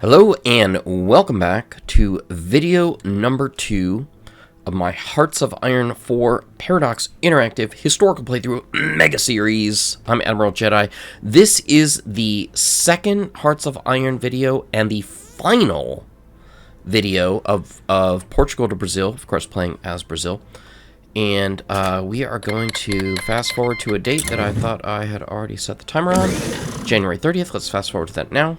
Hello and welcome back to video number 2 of my Hearts of Iron 4 Paradox Interactive Historical Playthrough Mega Series. I'm Admiral Jedi. This is the second Hearts of Iron video and the final video of Portugal to Brazil, of course playing as Brazil. And we are going to fast forward to a date that I thought I had already set the timer on. January 30th. Let's fast forward to that now.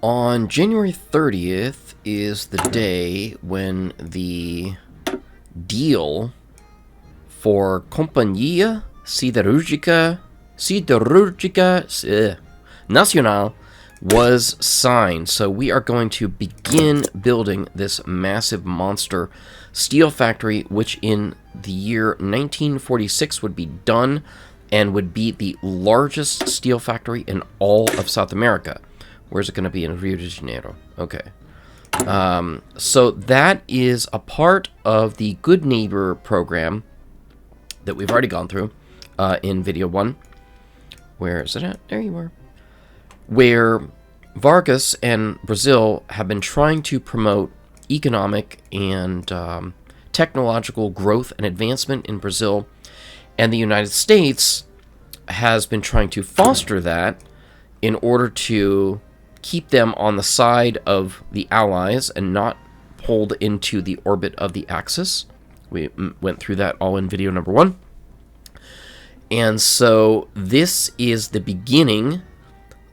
On January 30th is the day when the deal for Companhia Siderúrgica Nacional was signed. So we are going to begin building this massive monster steel factory, which in the year 1946 would be done and would be the largest steel factory in all of South America. Where's it going to be? In Rio de Janeiro. Okay. So that is a part of the Good Neighbor program that we've already gone through in video 1. Where is it at? There you are. Where Vargas and Brazil have been trying to promote economic and technological growth and advancement in Brazil. And the United States has been trying to foster that in order to keep them on the side of the Allies and not pulled into the orbit of the Axis. We went through that all in video number 1. And so this is the beginning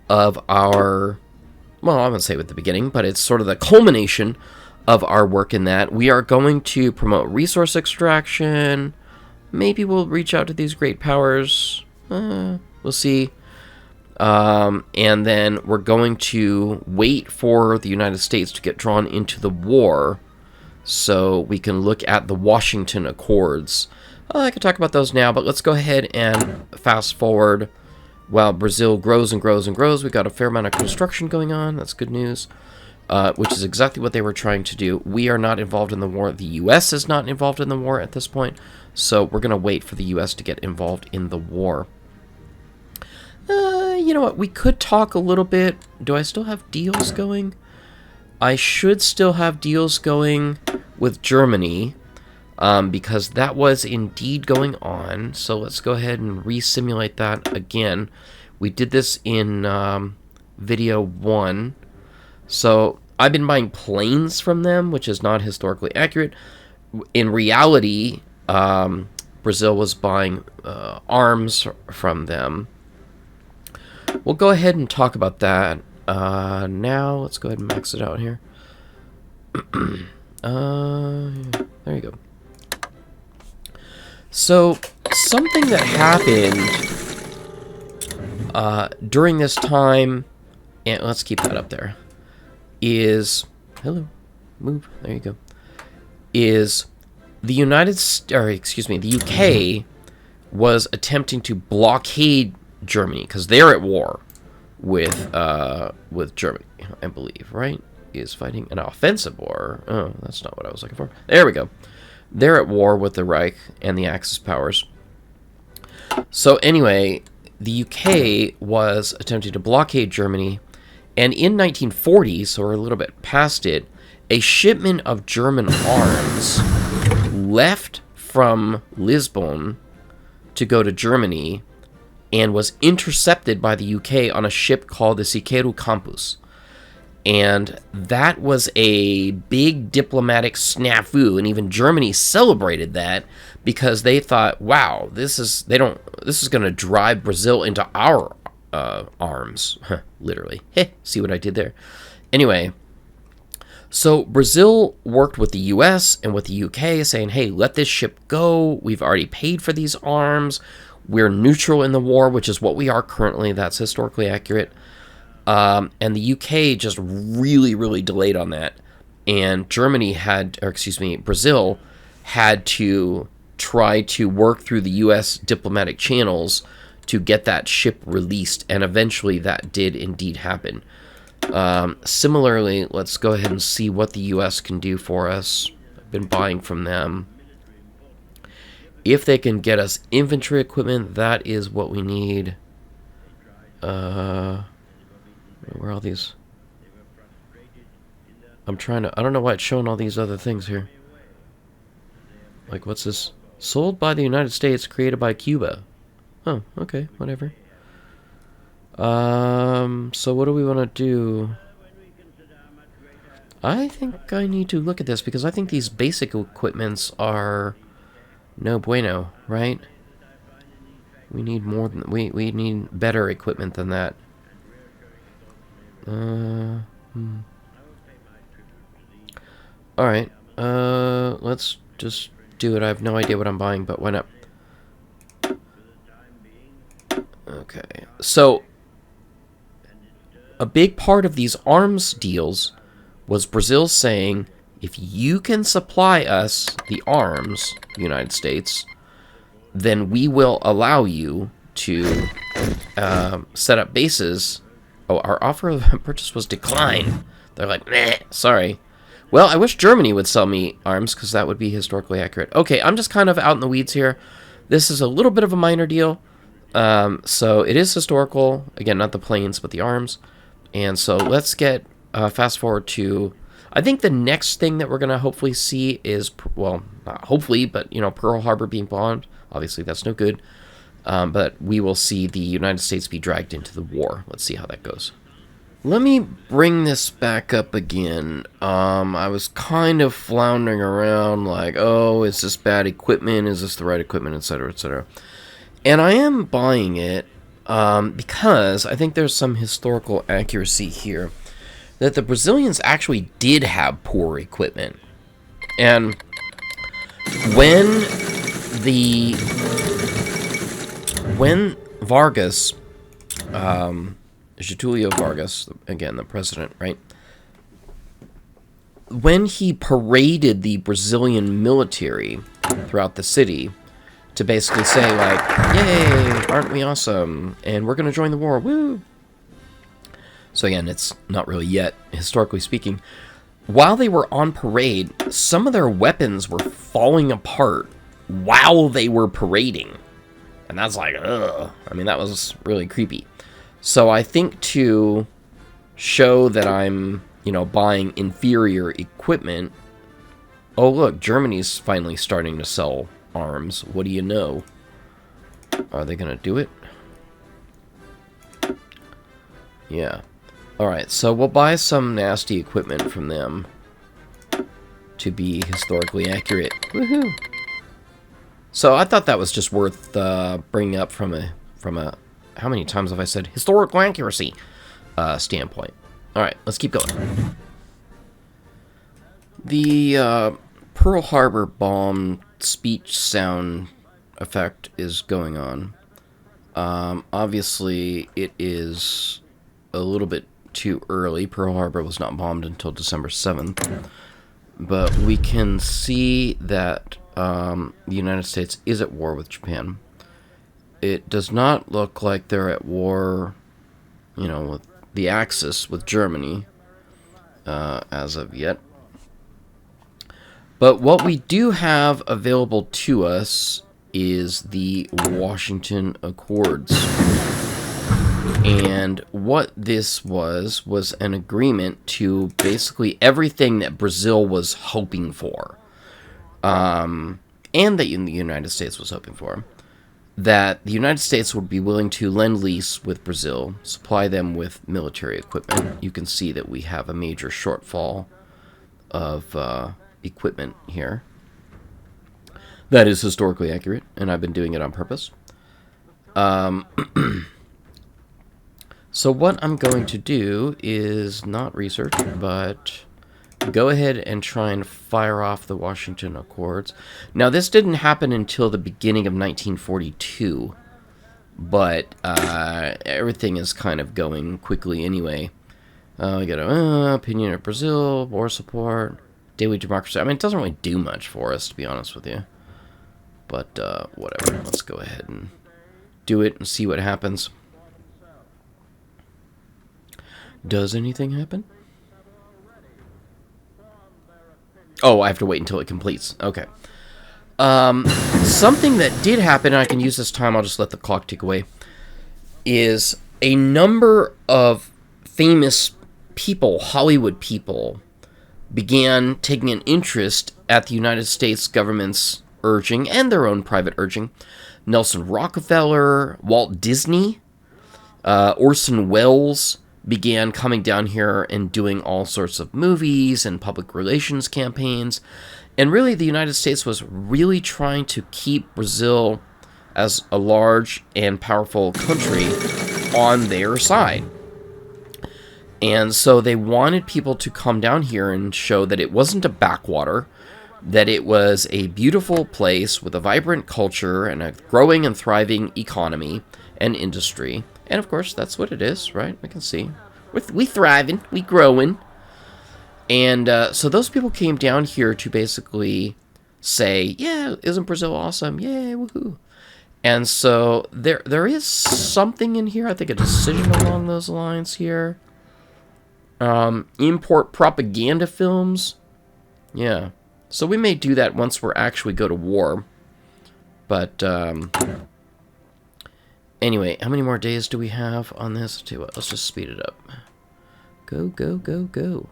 of our, well, I wouldn't say with the beginning, but it's sort of the culmination of our work in that. We are going to promote resource extraction. Maybe we'll reach out to these great powers. We'll see. And then we're going to wait for the United States to get drawn into the war so we can look at the Washington Accords. I could talk about those now, but let's go ahead and fast forward while Brazil grows and grows and grows. We've got a fair amount of construction going on. That's good news, which is exactly what they were trying to do. We are not involved in the war. The U.S. is not involved in the war at this point, so we're going to wait for the U.S. to get involved in the war. You know what? We could talk a little bit. Do I still have deals going? I should still have deals going with Germany, because that was indeed going on. So let's go ahead and re-simulate that again. We did this in video 1. So I've been buying planes from them, which is not historically accurate. In reality, Brazil was buying arms from them. We'll go ahead and talk about that now. Let's go ahead and max it out here. There you go. So, something that happened during this time, and let's keep that up there, is, hello, move, there you go, is the the UK was attempting to blockade Germany, because they're at war with Germany, I believe, right? Is fighting an offensive war. Oh, that's not what I was looking for. There we go. They're at war with the Reich and the Axis powers. So anyway, the UK was attempting to blockade Germany, and in 1940, so we're a little bit past it, a shipment of German arms left from Lisbon to go to Germany and was intercepted by the UK on a ship called the Siqueiro Campus. And that was a big diplomatic snafu, and even Germany celebrated that because they thought, wow, this is going to drive Brazil into our arms. Literally. See what I did there? Anyway, so Brazil worked with the US and with the UK saying, hey, let this ship go. We've already paid for these arms. We're neutral in the war, which is what we are currently. That's historically accurate. And the UK just really, really delayed on that. And Brazil had to try to work through the US diplomatic channels to get that ship released. And eventually that did indeed happen. Similarly, let's go ahead and see what the US can do for us. I've been buying from them. If they can get us infantry equipment, that is what we need. Where are all these? I'm trying to... I don't know why it's showing all these other things here. Like, what's this? Sold by the United States, created by Cuba. Oh, okay, whatever. So what do we want to do? I think I need to look at this, because I think these basic equipments are no bueno, right? We need more than... We need better equipment than that. Alright, let's just do it. I have no idea what I'm buying, but why not? Okay, so a big part of these arms deals was Brazil saying, if you can supply us the arms, United States, then we will allow you to set up bases. Oh, our offer of purchase was declined. They're like, meh, sorry. Well, I wish Germany would sell me arms, because that would be historically accurate. Okay, I'm just kind of out in the weeds here. This is a little bit of a minor deal. So it is historical. Again, not the planes, but the arms. And so let's get fast forward to... I think the next thing that we're going to hopefully see is... Well, not hopefully, but, you know, Pearl Harbor being bombed. Obviously, that's no good. But we will see the United States be dragged into the war. Let's see how that goes. Let me bring this back up again. I was kind of floundering around like, oh, is this bad equipment? Is this the right equipment? Etc., etc. And I am buying it because I think there's some historical accuracy here. That the Brazilians actually did have poor equipment. And when Vargas, Getulio Vargas, again, the president, right? When he paraded the Brazilian military throughout the city to basically say, like, yay, aren't we awesome? And we're going to join the war, woo! So again, it's not really yet, historically speaking. While they were on parade, some of their weapons were falling apart while they were parading. And that's like, ugh. I mean, that was really creepy. So I think to show that I'm, you know, buying inferior equipment... Oh, look, Germany's finally starting to sell arms. What do you know? Are they going to do it? Yeah. Alright, so we'll buy some nasty equipment from them to be historically accurate. Woohoo! So I thought that was just worth bringing up from a how many times have I said historical accuracy standpoint. Alright, let's keep going. The Pearl Harbor bomb speech sound effect is going on. Obviously, it is a little bit too early. Pearl Harbor was not bombed until December 7th. But we can see that the United States is at war with Japan. It does not look like they're at war, you know, with the Axis, with Germany, as of yet. But what we do have available to us is the Washington Accords. And what this was an agreement to basically everything that Brazil was hoping for. And that the United States was hoping for. That the United States would be willing to lend lease with Brazil, supply them with military equipment. You can see that we have a major shortfall of equipment here. That is historically accurate, and I've been doing it on purpose. So what I'm going to do is not research, but go ahead and try and fire off the Washington Accords. Now, this didn't happen until the beginning of 1942, but everything is kind of going quickly anyway. We got opinion of Brazil, war support, daily democracy. I mean, it doesn't really do much for us, to be honest with you. But whatever. Let's go ahead and do it and see what happens. Does anything happen? Oh, I have to wait until it completes. Okay. Something that did happen, and I can use this time, I'll just let the clock tick away, is a number of famous people, Hollywood people, began taking an interest at the United States government's urging and their own private urging. Nelson Rockefeller, Walt Disney, Orson Welles began coming down here and doing all sorts of movies and public relations campaigns. And really, the United States was really trying to keep Brazil as a large and powerful country on their side. And so they wanted people to come down here and show that it wasn't a backwater, that it was a beautiful place with a vibrant culture and a growing and thriving economy and industry. And of course, that's what it is, right? I can see. We thriving, we growing. And so those people came down here to basically say, yeah, isn't Brazil awesome? Yay, woohoo. And so there is something in here, I think a decision along those lines here. Import propaganda films. Yeah. So we may do that once we're actually go to war. But, anyway, how many more days do we have on this? I'll tell you what, let's just speed it up. Go, go, go, go.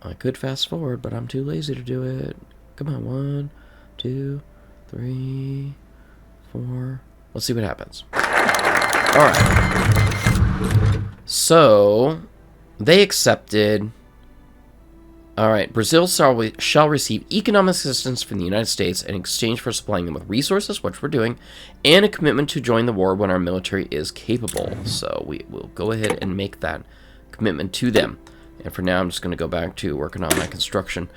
I could fast forward, but I'm too lazy to do it. Come on, 1, 2, 3, 4. Let's see what happens. Alright. So, they accepted. Alright, Brazil shall receive economic assistance from the United States in exchange for supplying them with resources, which we're doing, and a commitment to join the war when our military is capable. So we will go ahead and make that commitment to them. And for now, I'm just going to go back to working on my construction.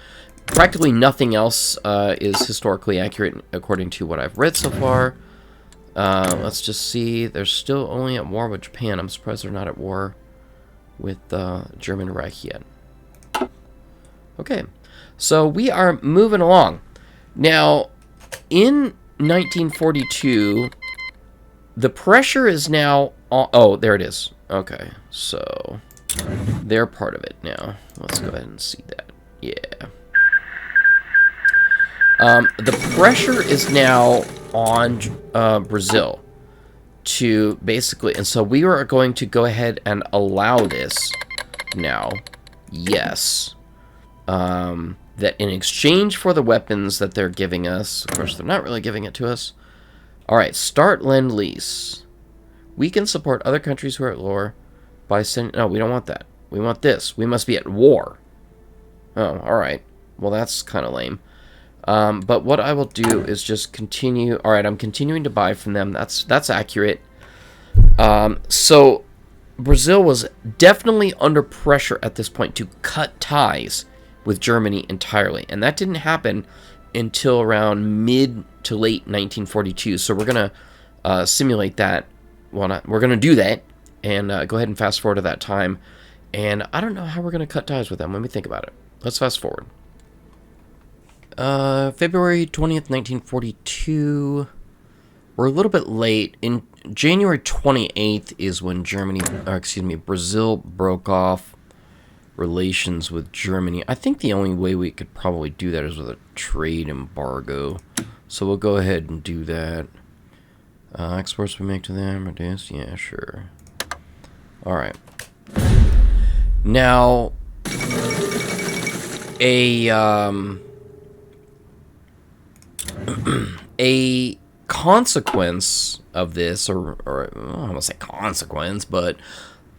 Practically nothing else is historically accurate according to what I've read so far. Let's just see. They're still only at war with Japan. I'm surprised they're not at war with German Reich yet. Okay, so we are moving along. Now, in 1942, the pressure is now on... Oh, there it is. Okay, so they're part of it now. Let's go ahead and see that. Yeah. The pressure is now on Brazil to basically... And so we are going to go ahead and allow this now. Yes. That in exchange for the weapons that they're giving us, of course they're not really giving it to us. Alright, start Lend-Lease. We can support other countries who are at war by sending... No, we don't want that. We want this. We must be at war. Oh, alright. Well, that's kind of lame. But what I will do is just continue... Alright, I'm continuing to buy from them. That's accurate. So, Brazil was definitely under pressure at this point to cut ties with Germany entirely. And that didn't happen until around mid to late 1942. So we're going to simulate that. Well, we're going to do that and go ahead and fast forward to that time. And I don't know how we're going to cut ties with them. Let me think about it. Let's fast forward. February 20th, 1942. We're a little bit late. In January 28th is when Brazil broke off relations with Germany. I think the only way we could probably do that is with a trade embargo. So we'll go ahead and do that. Exports we make to them, reduce? Yeah, sure. Alright. Now, a consequence of this, or I don't want to say consequence, but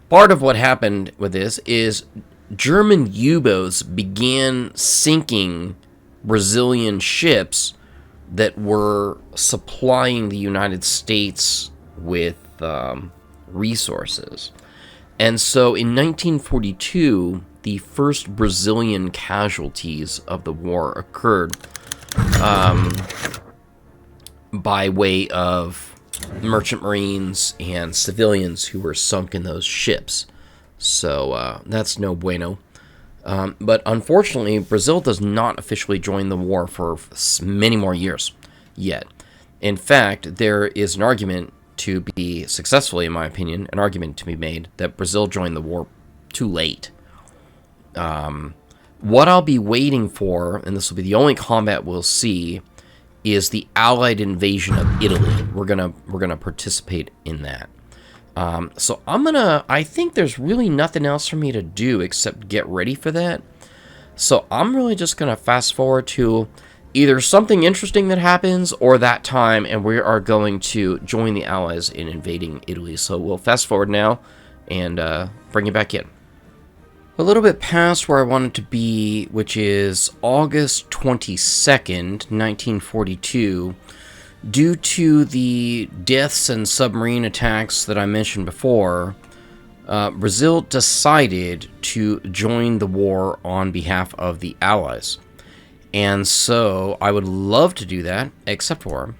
part of what happened with this is German U-boats began sinking Brazilian ships that were supplying the United States with resources. And so in 1942, the first Brazilian casualties of the war occurred by way of merchant marines and civilians who were sunk in those ships. So that's no bueno. But unfortunately, Brazil does not officially join the war for many more years yet. In fact, there is an argument to be, successfully in my opinion, an argument to be made that Brazil joined the war too late. What I'll be waiting for, and this will be the only combat we'll see, is the Allied invasion of Italy. We're gonna participate in that. So I think there's really nothing else for me to do except get ready for that. So I'm really just gonna fast forward to either something interesting that happens or that time, and we are going to join the Allies in invading Italy. So we'll fast forward now and bring you back in. A little bit past where I wanted to be, which is August 22nd, 1942, due to the deaths and submarine attacks that I mentioned before, Brazil decided to join the war on behalf of the Allies. And so I would love to do that, except for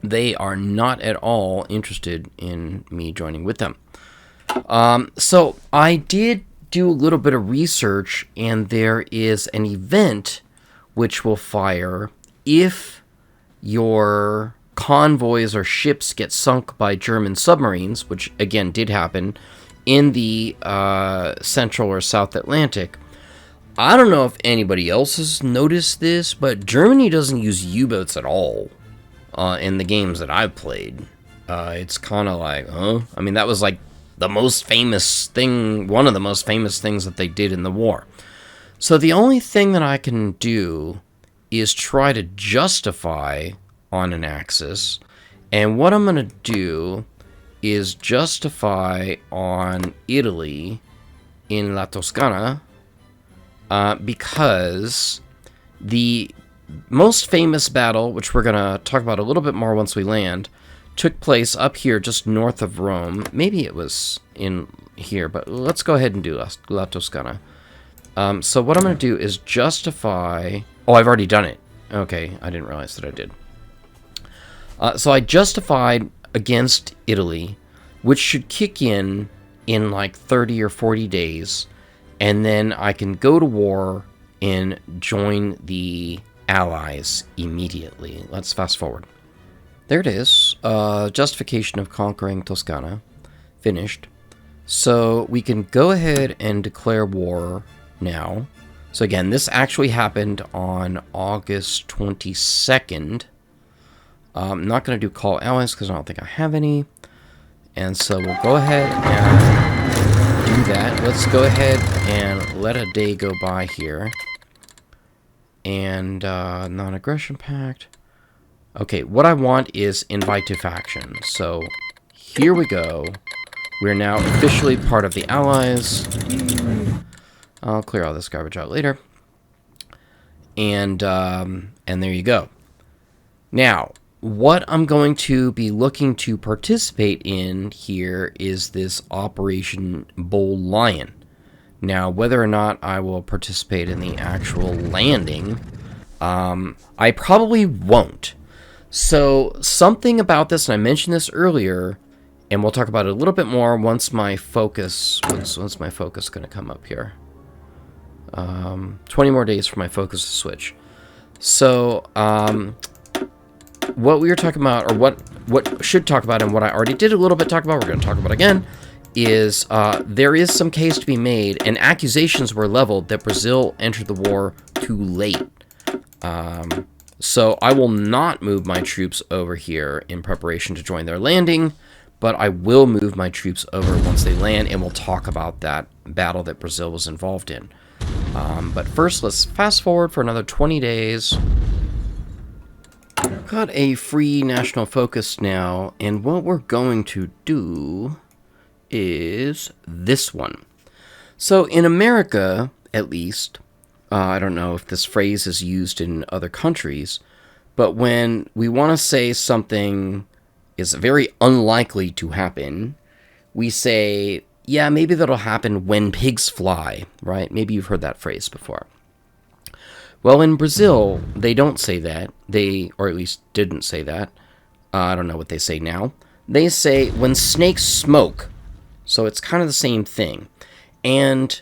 they are not at all interested in me joining with them. So I did do a little bit of research, and there is an event which will fire if your convoys or ships get sunk by German submarines, which again did happen in the Central or South Atlantic. I don't know if anybody else has noticed this, but Germany doesn't use U-boats at all in the games that I've played. It's kind of like, huh? I mean, that was like the most famous thing, one of the most famous things that they did in the war. So the only thing that I can do is try to justify on an axis, and what I'm going to do is justify on Italy in La Toscana, because the most famous battle, which we're going to talk about a little bit more once we land, took place up here just north of Rome. Maybe it was in here, but let's go ahead and do La Toscana. So what I'm going to do is justify... Oh, I've already done it. Okay, I didn't realize that I did. So I justified against Italy, which should kick in like 30 or 40 days, and then I can go to war and join the Allies immediately. Let's fast forward. There it is. Justification of conquering Toscana. Finished. So we can go ahead and declare war now. So again, this actually happened on August 22nd. I'm not going to do call allies because I don't think I have any. And so we'll go ahead and do that. Let's go ahead and let a day go by here. And non-aggression pact. Okay, what I want is invite to faction. So here we go. We're now officially part of the Allies. I'll clear all this garbage out later. And there you go. Now, what I'm going to be looking to participate in here is this Operation Bull Lion. Now, whether or not I will participate in the actual landing, I probably won't. So, something about this, and I mentioned this earlier, and we'll talk about it a little bit more once my focus... When's my focus going to come up here? 20 more days for my focus to switch. So, what we were talking about, or what should talk about, and what I already did a little bit talk about, we're going to talk about again, is there is some case to be made, and accusations were leveled that Brazil entered the war too late. So I will not move my troops over here in preparation to join their landing, but I will move my troops over once they land, and we'll talk about that battle that Brazil was involved in. But first, let's fast forward for another 20 days. Got a free national focus now, and what we're going to do is this one. So in America, at least, I don't know if this phrase is used in other countries, but when we want to say something is very unlikely to happen, we say, yeah, maybe that'll happen when pigs fly, right? Maybe you've heard that phrase before. Well, in Brazil, they don't say that. Or at least didn't say that. I don't know what they say now. They say when snakes smoke. So it's kind of the same thing. And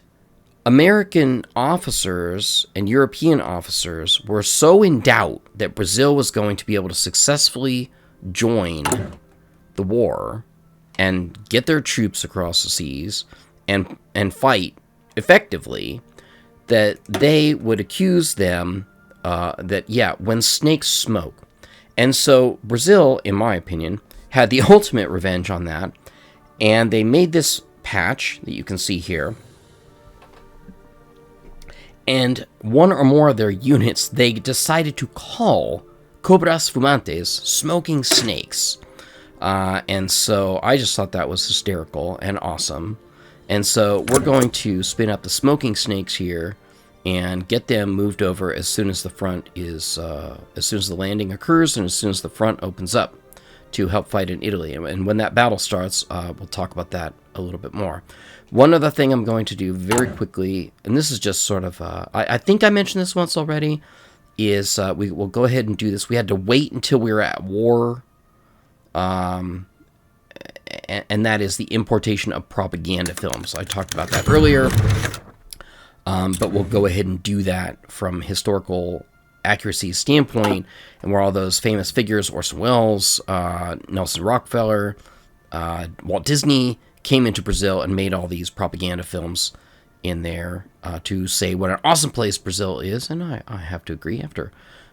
American officers and European officers were so in doubt that Brazil was going to be able to successfully join the war and get their troops across the seas and fight effectively, that they would accuse them that, yeah, when snakes smoke. And so Brazil, in my opinion, had the ultimate revenge on that, And they made this patch that you can see here. And one or more of their units, they decided to call Cobras Fumantes smoking snakes. And so I just thought that was hysterical and awesome. And so we're going to spin up the smoking snakes here and get them moved over as soon as the front is, as soon as the landing occurs and as soon as the front opens up to help fight in Italy. And when that battle starts, we'll talk about that a little bit more. One other thing I'm going to do very quickly, and this is just sort of, I think I mentioned this once already, is we will go ahead and do this. We had to wait until we were at war, and that is the importation of propaganda films. I talked about that earlier, but we'll go ahead and do that from historical accuracy standpoint, and where all those famous figures, Orson Welles, Nelson Rockefeller, Walt Disney, came into Brazil and made all these propaganda films in there to say what an awesome place Brazil is, and I have to agree. After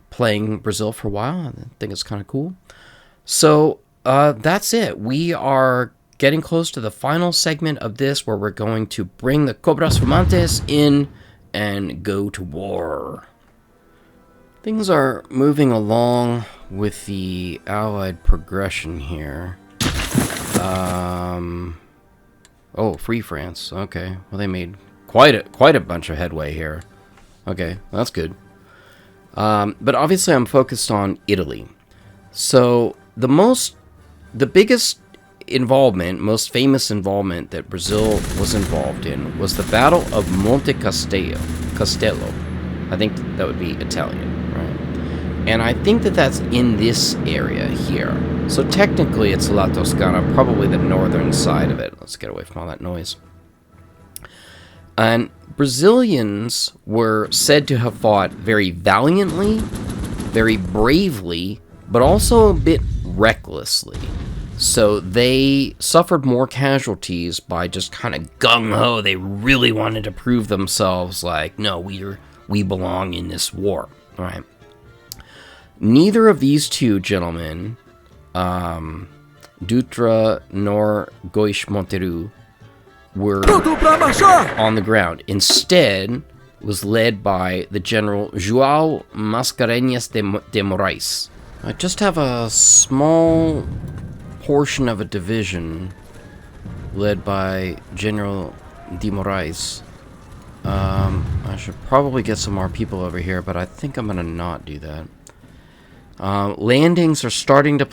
playing Brazil for a while, I think it's kind of cool. So that's it. We are getting close to the final segment of this, where we're going to bring the Cobras Fumantes in and go to war. Things are moving along with the Allied progression here. Oh, Free France. Okay. Well, they made quite a bunch of headway here. Okay, that's good. But obviously I'm focused on Italy. So the biggest involvement, most famous involvement that Brazil was involved in was the Battle of Monte Castello. I think that would be Italian, right? And I think that that's in this area here. So technically it's La Toscana, probably the northern side of it. Let's get away from all that noise. And Brazilians were said to have fought very valiantly, very bravely, but also a bit recklessly. So they suffered more casualties by just kind of gung-ho. They really wanted to prove themselves like, no, we belong in this war, right? Neither of these two gentlemen, Dutra nor Goiás Monteiro, were on the ground. Instead, was led by the General João Mascarenhas de Moraes. I just have a small portion of a division led by General de Moraes. I should probably get some more people over here, but I think I'm going to not do that. Landings are starting to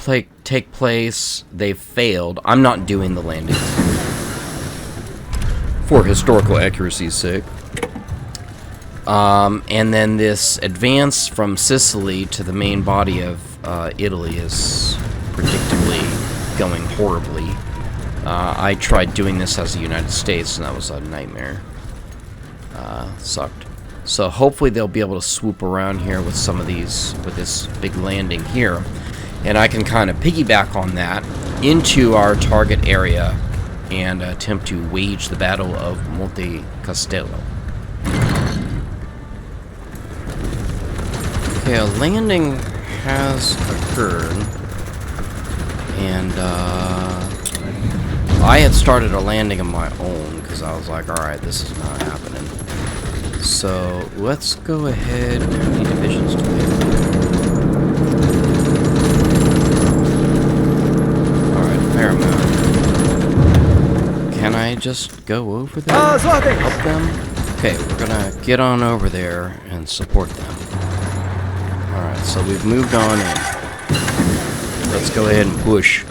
take place. They've failed. I'm not doing the landings for historical accuracy's sake. And then this advance from Sicily to the main body of Italy is predictably going horribly. I tried doing this as the United States, and that was a nightmare. Sucked. So hopefully they'll be able to swoop around here with some of these, with this big landing here, and I can kind of piggyback on that into our target area and attempt to wage the Battle of Monte Castello. Okay, a landing has occurred, and I had started a landing of my own because I was like, alright, this is not happening. So let's go ahead. How many divisions do we have? Alright, fair amount. Can I just go over there? Help them? Okay, we're gonna get on over there and support them. Alright, so we've moved on in. Let's go ahead and push.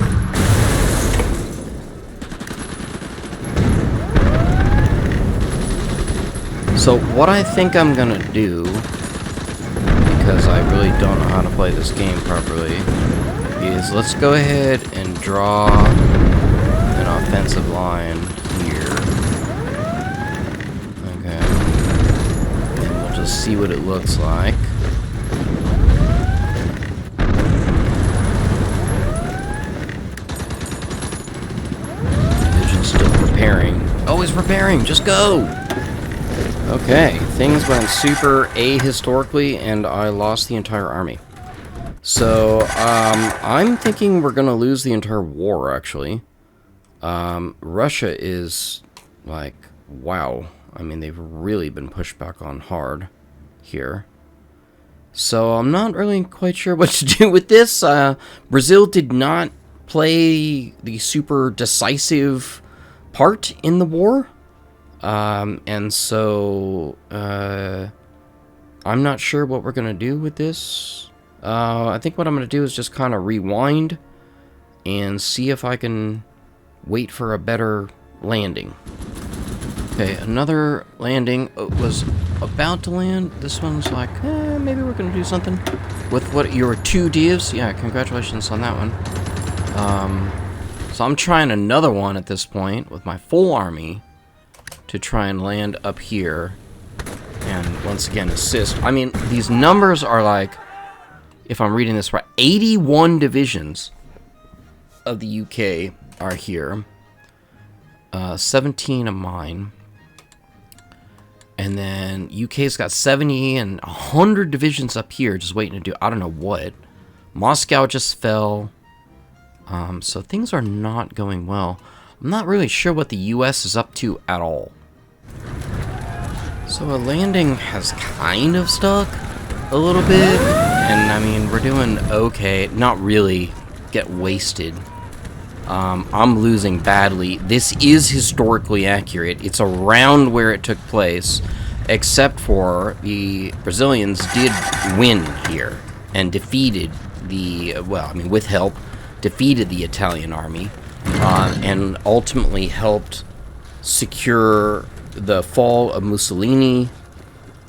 So what I think I'm gonna do, because I really don't know how to play this game properly, is let's go ahead and draw an offensive line here. Okay. And we'll just see what it looks like. Division's still preparing. Oh, he's preparing! Just go! Okay, things went super ahistorically, and I lost the entire army. So, I'm thinking we're gonna lose the entire war, actually. Russia is like, wow. I mean, they've really been pushed back on hard here. So I'm not really quite sure what to do with this. Brazil did not play the super decisive part in the war. And so I'm not sure what we're going to do with this. I think what I'm going to do is just kind of rewind and see if I can wait for a better landing. Okay, another landing was about to land. This one's like, maybe we're going to do something with what your 2 divs. Yeah, congratulations on that one. So I'm trying another one at this point with my full army to try and land up here and once again assist. I mean, these numbers are like, if I'm reading this right, 81 divisions of the UK are here. 17 of mine. And then UK's got 70 and 100 divisions up here just waiting to do I don't know what. Moscow just fell. So things are not going well. I'm not really sure what the US is up to at all. So a landing has kind of stuck a little bit. And I mean, we're doing okay. Not really get wasted. I'm losing badly. This is historically accurate. It's around where it took place, except for the Brazilians did win here and defeated the, well, I mean, with help, defeated the Italian army, and ultimately helped secure the fall of Mussolini,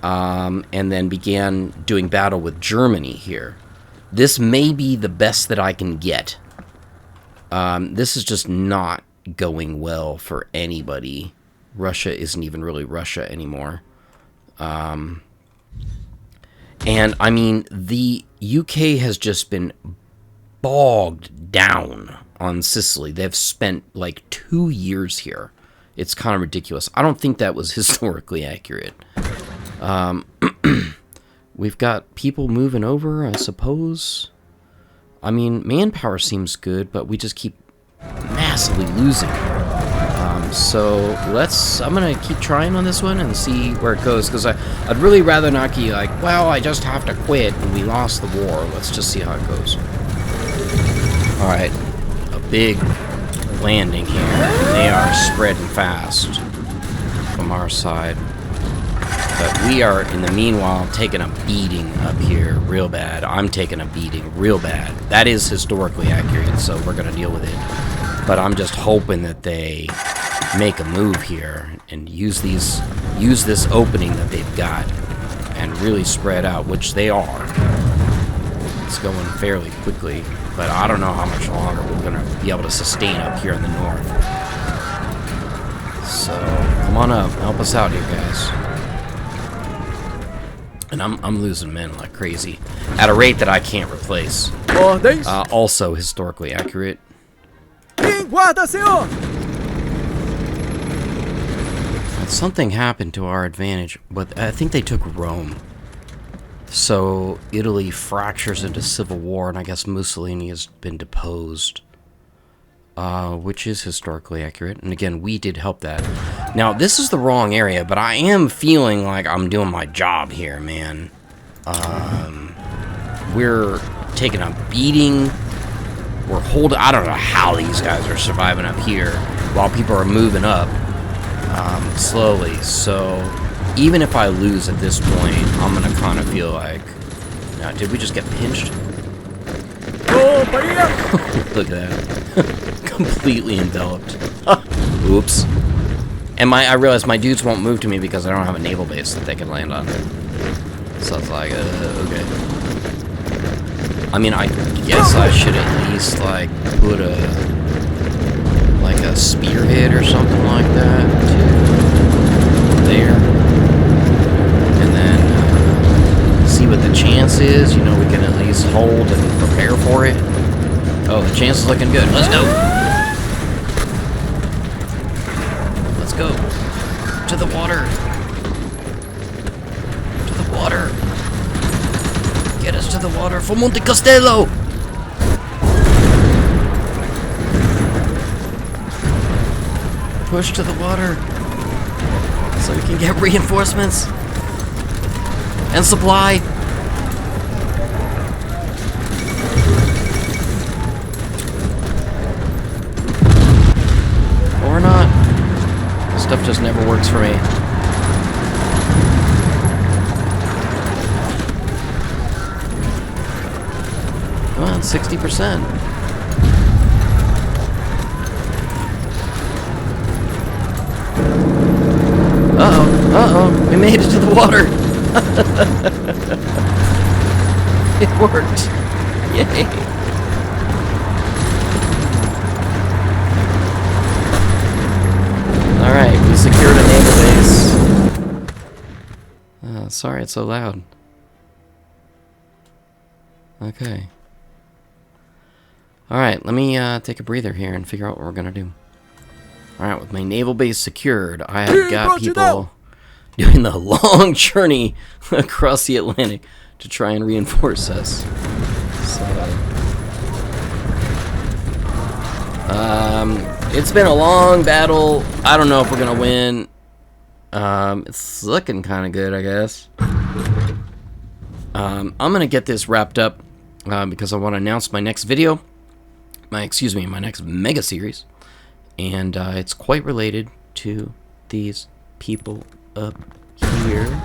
and then began doing battle with Germany here. This may be the best that I can get. This is just not going well for anybody. Russia isn't even really Russia anymore. And I mean, the UK has just been bogged down on Sicily. They've spent like 2 years here. It's kind of ridiculous. I don't think that was historically accurate. We've got people moving over, I suppose. I mean, manpower seems good, but we just keep massively losing. So I'm gonna keep trying on this one and see where it goes, because I'd really rather not be like, well, I just have to quit and we lost the war. Let's just see how it goes. Alright, a big landing here. They are spreading fast from our side. But we are, in the meanwhile, taking a beating up here real bad. I'm taking a beating real bad. That is historically accurate, so we're going to deal with it. But I'm just hoping that they make a move here and use this opening that they've got and really spread out, which they are. It's going fairly quickly, but I don't know how much longer we're going to be able to sustain up here in the north. So, come on up. Help us out here, guys. And I'm losing men like crazy at a rate that I can't replace. Also historically accurate. Something happened to our advantage, but I think they took Rome. So Italy fractures into civil war, and I guess Mussolini has been deposed. Which is historically accurate. And again, we did help that. Now, this is the wrong area, but I am feeling like I'm doing my job here, man. We're taking a beating. We're holding... I don't know how these guys are surviving up here while people are moving up slowly. So, even if I lose at this point, I'm going to kind of feel like... Now, did we just get pinched? Look at that. Completely enveloped. Oops. And I realized my dudes won't move to me because I don't have a naval base that they can land on. So it's like, okay. I mean, I guess I should at least, like, put a spearhead or something like that to there. And then see what the chance is. You know, we can at least hold and prepare for it. Oh, the chance is looking good. Let's go. Let's go. To the water. To the water. Get us to the water for Monte Castello. push to the water so we can get reinforcements and supply. Or not. This stuff just never works for me. Come on, 60%. Uh-oh, we made it to the water. It worked. Yay. Alright, we secured a naval base. Sorry it's so loud. Okay. Alright, let me take a breather here and figure out what we're gonna do. Alright, with my naval base secured, I have got people doing the long journey across the Atlantic to try and reinforce us. So, it's been a long battle. I don't know if we're gonna win. It's looking kind of good, I guess. I'm gonna get this wrapped up because I want to announce my next video. My next mega series. And it's quite related to these people up here.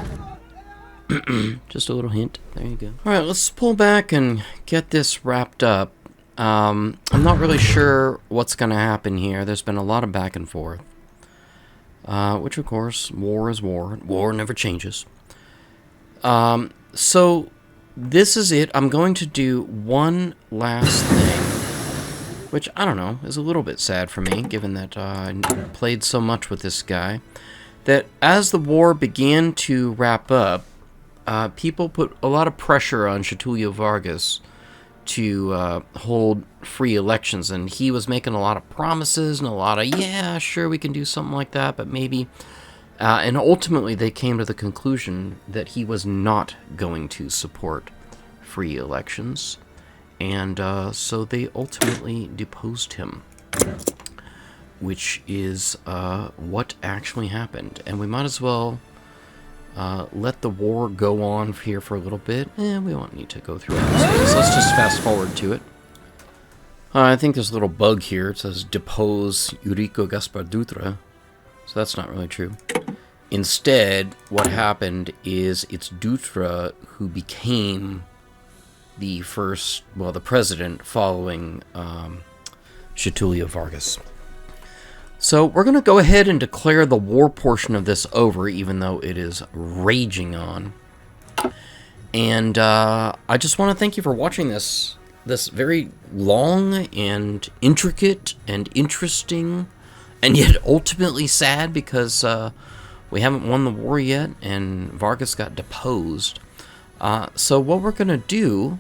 Just a little hint. There you go. Alright, let's pull back and get this wrapped up. I'm not really sure what's going to happen here. There's been a lot of back and forth. Which, of course, war is war. War never changes. So, this is it. I'm going to do one last thing. Which, I don't know, is a little bit sad for me, given that I played so much with this guy. That as the war began to wrap up, people put a lot of pressure on Getulio Vargas to hold free elections. And he was making a lot of promises and a lot of, yeah, sure, we can do something like that, but maybe. And ultimately, they came to the conclusion that he was not going to support free elections. And so they ultimately deposed him, which is what actually happened. And we might as well let the war go on here for a little bit. We won't need to go through all this. So let's just fast forward to it. I think there's a little bug here. It says depose Eurico Gaspar Dutra. So that's not really true. Instead, what happened is it's Dutra who became the first, well, the president following Getulio Vargas. So we're going to go ahead and declare the war portion of this over, even though it is raging on. And I just want to thank you for watching this very long and intricate and interesting, and yet ultimately sad because we haven't won the war yet, and Vargas got deposed. So what we're going to do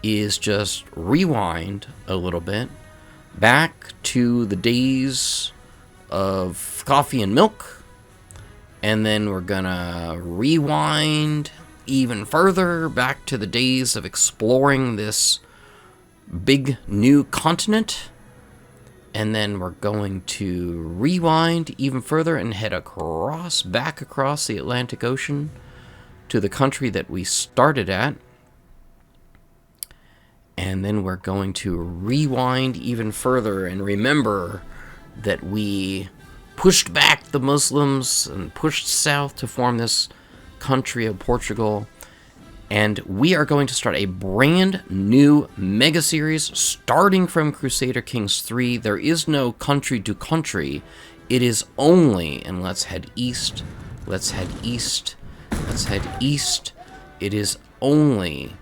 is just rewind a little bit back to the days of coffee and milk, and then we're going to rewind even further back to the days of exploring this big new continent, and then we're going to rewind even further and head back across the Atlantic Ocean to the country that we started at. And then we're going to rewind even further and remember that we pushed back the Muslims and pushed south to form this country of Portugal. And we are going to start a brand new mega series starting from Crusader Kings 3. There is no country to country. It is only, and let's head east, let's head east. Let's head east. It is only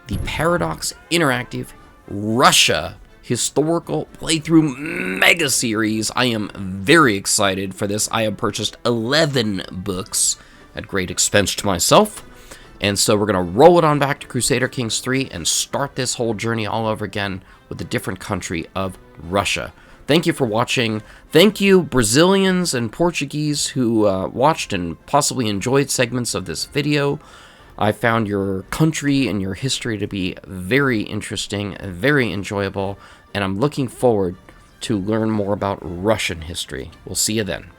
the Paradox Interactive Russia historical playthrough mega series. I am very excited for this. I have purchased 11 books at great expense to myself. And so we're going to roll it on back to Crusader Kings 3 and start this whole journey all over again with the different country of Russia. Thank you for watching. Thank you, Brazilians and Portuguese who watched and possibly enjoyed segments of this video. I found your country and your history to be very interesting, very enjoyable, and I'm looking forward to learn more about Russian history. We'll see you then.